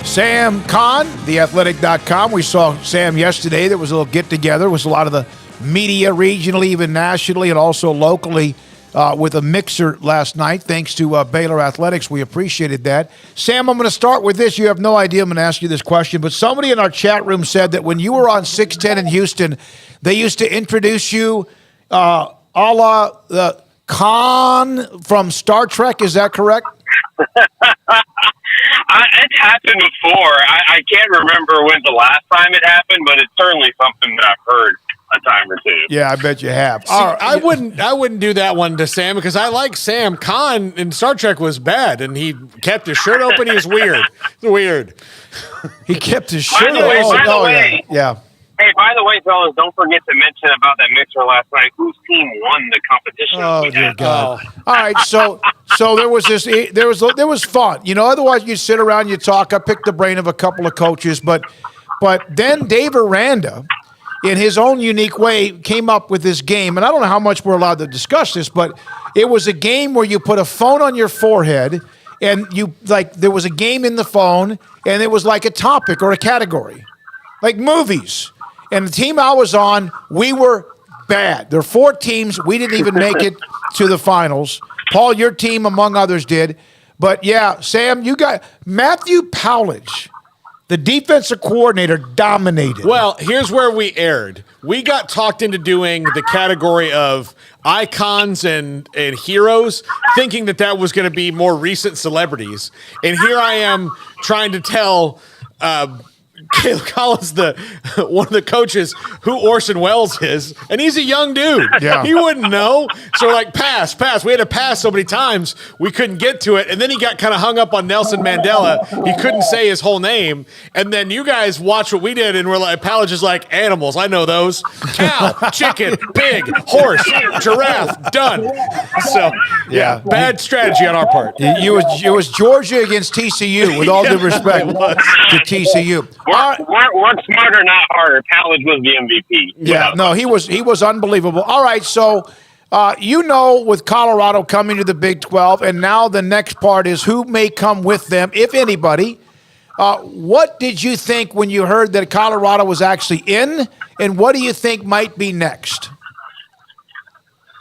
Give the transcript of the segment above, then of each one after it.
Sam Kahn, theathletic.com. We saw Sam yesterday. There was a little get-together. It was a lot of the media regionally, even nationally, and also locally with a mixer last night, thanks to Baylor Athletics. We appreciated that. Sam, I'm going to start with this. You have no idea I'm going to ask you this question, but somebody in our chat room said that when you were on 610 in Houston, they used to introduce you a la the Khan from Star Trek. Is that correct? It's happened before. I can't remember when the last time it happened, but it's certainly something that I've heard a time or two. Yeah, I bet you have. See, I wouldn't do that one to Sam because I like Sam. Khan in Star Trek was bad, and he kept his shirt open. He was weird. Weird. He kept his shirt By the way, open. Yeah. Hey, by the way, fellas, don't forget to mention about that mixer last night. Whose team won the competition? Oh, dear God. All right, so there was there was fun. You know, otherwise you'd sit around, you'd talk. I picked the brain of a couple of coaches, but then Dave Aranda, in his own unique way, came up with this game. And I don't know how much we're allowed to discuss this, but it was a game where you put a phone on your forehead and there was a game in the phone and it was like a topic or a category, like movies. And the team I was on, we were bad. There are 4 teams. We didn't even make it to the finals. Paul, your team, among others, did. But, yeah, Sam, you got Matthew Powledge, the defensive coordinator, dominated. Well, here's where we erred. We got talked into doing the category of icons and heroes, thinking that was going to be more recent celebrities. And here I am trying to tell Caleb Collins, one of the coaches, who Orson Welles is, and he's a young dude. Yeah. He wouldn't know. So we're like, pass. We had to pass so many times we couldn't get to it. And then he got kind of hung up on Nelson Mandela. He couldn't say his whole name. And then you guys watch what we did, and we're like, Powledge is like, animals. I know those. Cow, chicken, pig, horse, giraffe, done. So, yeah, bad strategy on our part. It was Georgia against TCU, with all due respect to TCU. Work smarter, not harder. Powledge was the MVP. Yeah, no, he was unbelievable. All right, so with Colorado coming to the Big 12, and now the next part is who may come with them, if anybody. What did you think when you heard that Colorado was actually in, and what do you think might be next?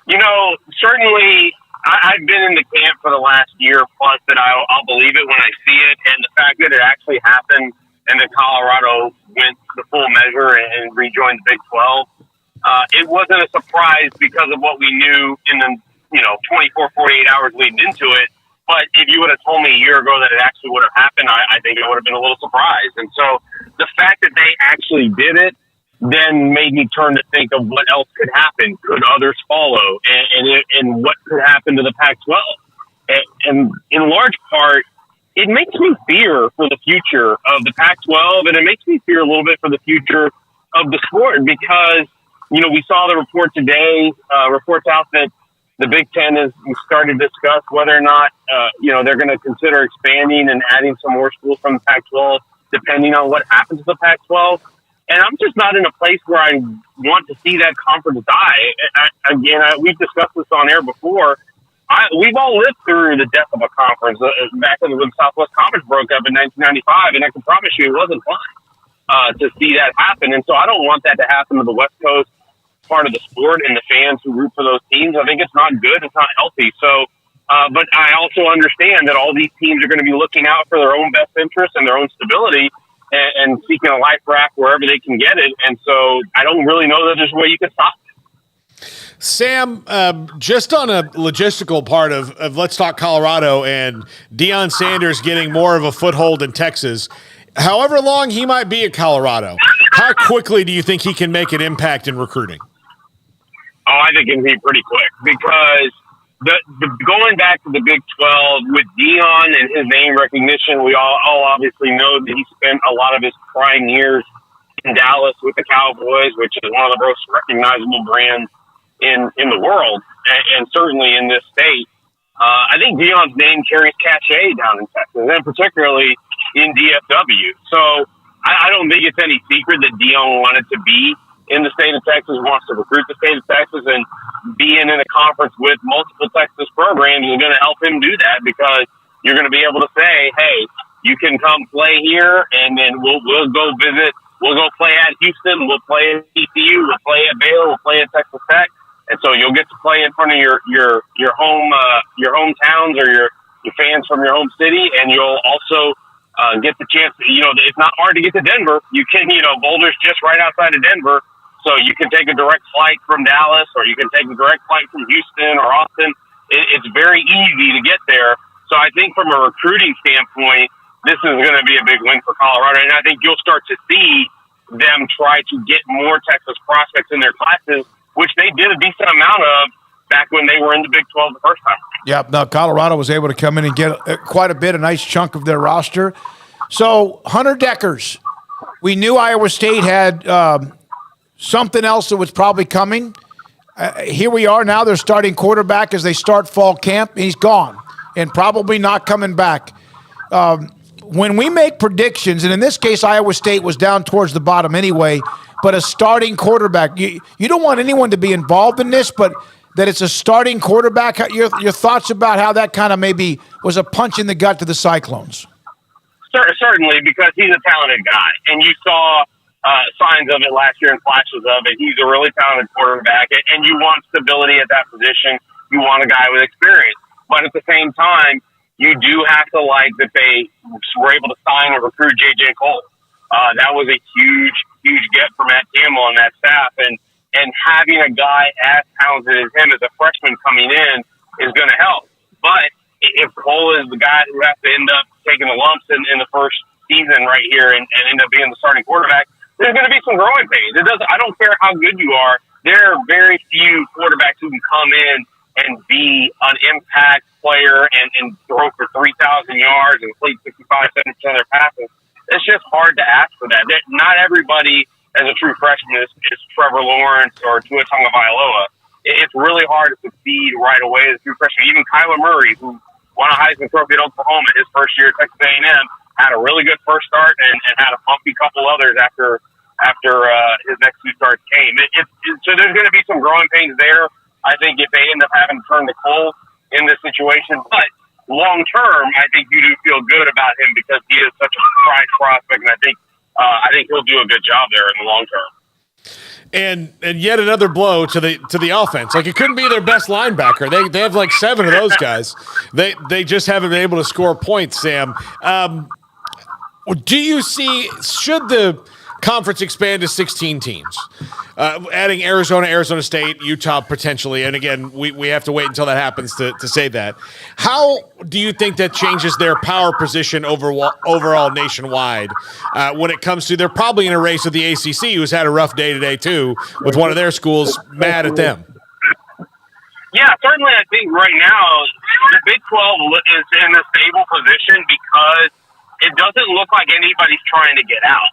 You know, certainly I've been in the camp for the last year plus that I'll believe it when I see it, and the fact that it actually happened and that Colorado went the full measure and rejoined the Big 12. It wasn't a surprise because of what we knew in the 24, 48 hours leading into it. But if you would have told me a year ago that it actually would have happened, I think it would have been a little surprised. And so the fact that they actually did it then made me turn to think of what else could happen. Could others follow? And what could happen to the Pac-12? And in large part, it makes me fear for the future of the Pac-12, and it makes me fear a little bit for the future of the sport because, we saw the report today, reports out that the Big Ten is starting to discuss whether or not, they're going to consider expanding and adding some more schools from the Pac-12, depending on what happens to the Pac-12. And I'm just not in a place where I want to see that conference die. We've discussed this on air before. We've all lived through the death of a conference back when the Southwest Conference broke up in 1995, and I can promise you it wasn't fun to see that happen. And so I don't want that to happen to the West Coast part of the sport and the fans who root for those teams. I think it's not good. It's not healthy. So, but I also understand that all these teams are going to be looking out for their own best interests and their own stability and seeking a life raft wherever they can get it. And so I don't really know that there's a way you can stop it. Sam, just on a logistical part of Let's Talk Colorado and Deion Sanders getting more of a foothold in Texas, however long he might be at Colorado, how quickly do you think he can make an impact in recruiting? Oh, I think it can be pretty quick because the going back to the Big 12 with Deion and his name recognition, we all obviously know that he spent a lot of his prime years in Dallas with the Cowboys, which is one of the most recognizable brands in the world, and certainly in this state. I think Deion's name carries cachet down in Texas, and particularly in DFW. So I don't think it's any secret that Deion wanted to be in the state of Texas, wants to recruit the state of Texas, and being in a conference with multiple Texas programs is going to help him do that because you're going to be able to say, hey, you can come play here, and then we'll go visit. We'll go play at Houston. We'll play at TCU. We'll play at Baylor. We'll play at Texas Tech. And so you'll get to play in front of your hometowns or your fans from your home city, and you'll also get the chance. It's not hard to get to Denver. You can, Boulder's just right outside of Denver, so you can take a direct flight from Dallas, or you can take a direct flight from Houston or Austin. It's very easy to get there. So I think from a recruiting standpoint, this is going to be a big win for Colorado, and I think you'll start to see them try to get more Texas prospects in their classes, which they did a decent amount of back when they were in the Big 12 the first time. Yeah, no, Colorado was able to come in and get quite a nice chunk of their roster. So, Hunter Dekkers, we knew Iowa State had something else that was probably coming. Here we are now. They're starting quarterback as they start fall camp. He's gone and probably not coming back. When we make predictions, and in this case, Iowa State was down towards the bottom anyway, but a starting quarterback, you don't want anyone to be involved in this, but that it's a starting quarterback. Your thoughts about how that kind of maybe was a punch in the gut to the Cyclones? Certainly, because he's a talented guy, and you saw signs of it last year and flashes of it. He's a really talented quarterback, and you want stability at that position. You want a guy with experience. But at the same time, you do have to like that they were able to sign or recruit J.J. Cole. That was a huge get for Matt Campbell and that staff. And having a guy as talented as him as a freshman coming in is going to help. But if Cole is the guy who has to end up taking the lumps in the first season right here and end up being the starting quarterback, there's going to be some growing pains. I don't care how good you are. There are very few quarterbacks who can come in and be an impact player and throw for 3,000 yards and complete 65-70% of their passes. It's just hard to ask for that. Not everybody as a true freshman is Trevor Lawrence or Tua Tagovailoa. It's really hard to succeed right away as a true freshman. Even Kyler Murray, who won a Heisman Trophy at Oklahoma his first year at Texas A&M, had a really good first start and had a bumpy couple others after his next two starts came. So there's going to be some growing pains there. I think if they end up having to turn the Cole in this situation, but long term, I think you do feel good about him because he is such a prized prospect, and I think he'll do a good job there in the long term. And yet another blow to the offense. Like, it couldn't be their best linebacker. They have like 7 of those guys. They just haven't been able to score points. Sam, do you see, should the conference expand to 16 teams, adding Arizona State, Utah potentially, and again, we have to wait until that happens to say that. How do you think that changes their power position overall nationwide when it comes to, they're probably in a race with the ACC, who's had a rough day today too, with one of their schools mad at them? Yeah, certainly I think right now the Big 12 is in a stable position because it doesn't look like anybody's trying to get out.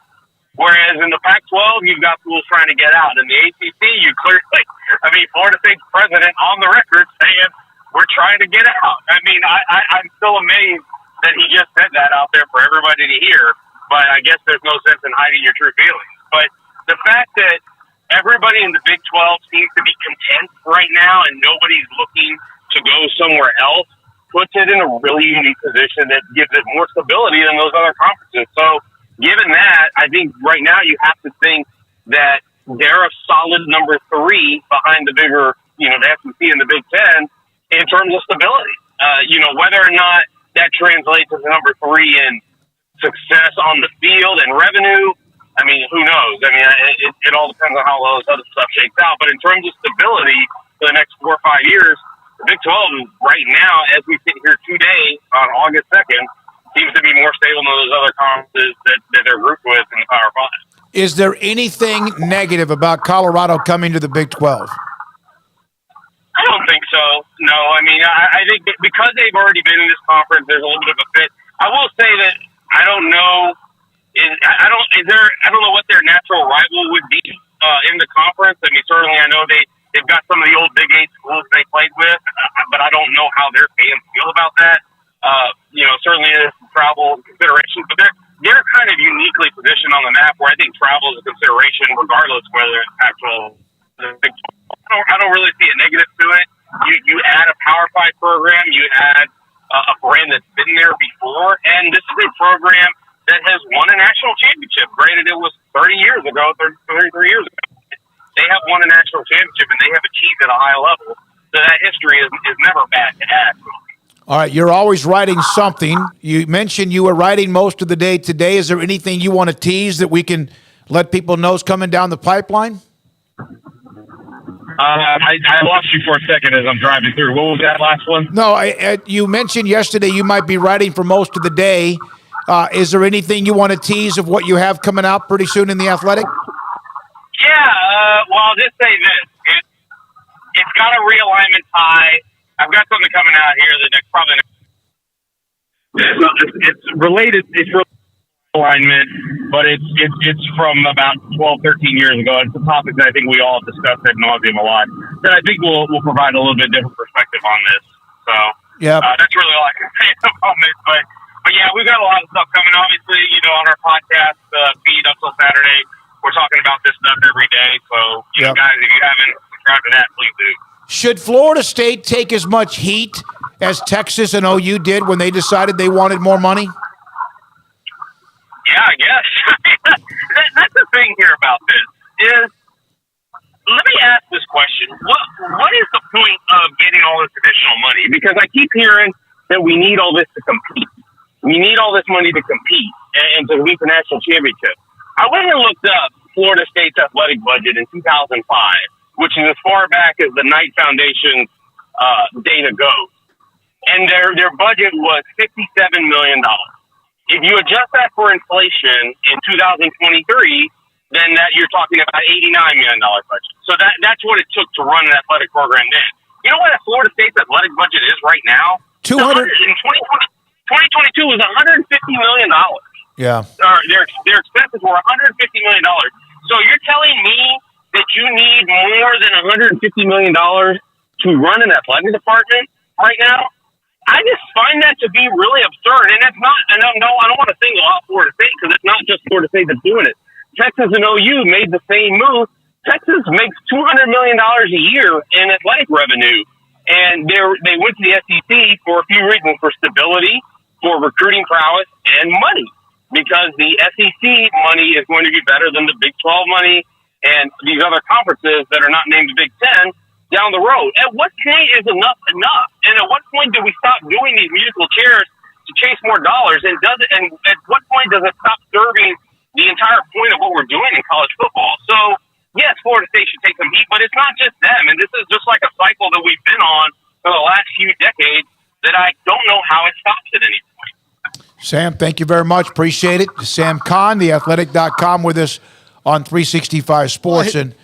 Whereas in the Pac-12, you've got schools trying to get out. In the ACC, you clearly, Florida State's president on the record saying, we're trying to get out. I'm still amazed that he just said that out there for everybody to hear, but I guess there's no sense in hiding your true feelings. But the fact that everybody in the Big 12 seems to be content right now and nobody's looking to go somewhere else puts it in a really unique position that gives it more stability than those other conferences. So, given that, I think right now you have to think that they're a solid number 3 behind the bigger, the SEC and the Big Ten in terms of stability. Whether or not that translates as number 3 in success on the field and revenue, who knows? It all depends on how all this other stuff shakes out. But in terms of stability for the next 4 or 5 years, the Big 12 is right now, as we sit here today on August 2nd, seems to be more stable than those other conferences that they're grouped with in the Power 5. Is there anything negative about Colorado coming to the Big 12? I don't think so. No, I think that because they've already been in this conference, there's a little bit of a fit. I will say that I don't know what their natural rival would be in the conference. Certainly I know they've got some of the old Big 8 schools they played with, but I don't know how their fans feel about that. Certainly there's some travel considerations, but they're kind of uniquely positioned on the map where I think travel is a consideration regardless whether it's actual. I don't really see a negative to it. You add a Power 5 program, you add a brand that's been there before, and this is a program that has won a national championship. Granted, it was 33 years ago. They have won a national championship, and they have achieved at a high level. So that history is never bad to add. All right, you're always writing something. You mentioned you were writing most of the day today. Is there anything you want to tease that we can let people know is coming down the pipeline? I lost you for a second as I'm driving through. What was that last one? No, you mentioned yesterday you might be writing for most of the day. Is there anything you want to tease of what you have coming out pretty soon in The Athletic? Yeah, well, I'll just say this. It's got a realignment tie. I've got something coming out here the next probably. It's related. It's alignment, but it's from about 12, 13 years ago. It's a topic that I think we all discussed ad nauseum a lot. That I think will provide a little bit different perspective on this. So yeah, that's really all I can say at the moment. But yeah, we've got a lot of stuff coming. Obviously, on our podcast feed up till Saturday, we're talking about this stuff every day. So you know, guys, if you haven't subscribed to that, please do. Should Florida State take as much heat as Texas and OU did when they decided they wanted more money? Yeah, I guess. That's the thing here about this is, let me ask this question. What is the point of getting all this additional money? Because I keep hearing that we need all this to compete. We need all this money to compete and to reach the national championship. I went and looked up Florida State's athletic budget in 2005, which is as far back as the Knight Foundation's data goes. And their budget was $57 million. If you adjust that for inflation in 2023, then you're talking about $89 million budget. So that's what it took to run an athletic program then. You know what Florida State's athletic budget is right now? 200 in 2022 was $150 million. Yeah. Their expenses were $150 million. So you're telling me that you need more than $150 million to run an athletic department right now? I just find that to be really absurd. And it's not, and I don't want to single out Florida State because it's not just Florida State that's doing it. Texas and OU made the same move. Texas makes $200 million a year in athletic revenue. And they went to the SEC for a few reasons: for stability, for recruiting prowess, and money. Because the SEC money is going to be better than the Big 12 money and these other conferences that are not named the Big 10 down the road. At what point is enough enough? And at what point do we stop doing these musical chairs to chase more dollars? And at what point does it stop serving the entire point of what we're doing in college football? So, yes, Florida State should take some heat, but it's not just them. And this is just like a cycle that we've been on for the last few decades that I don't know how it stops at any point. Sam, thank you very much. Appreciate it. Sam Kahn, theathletic.com, with us on 365 Sports. And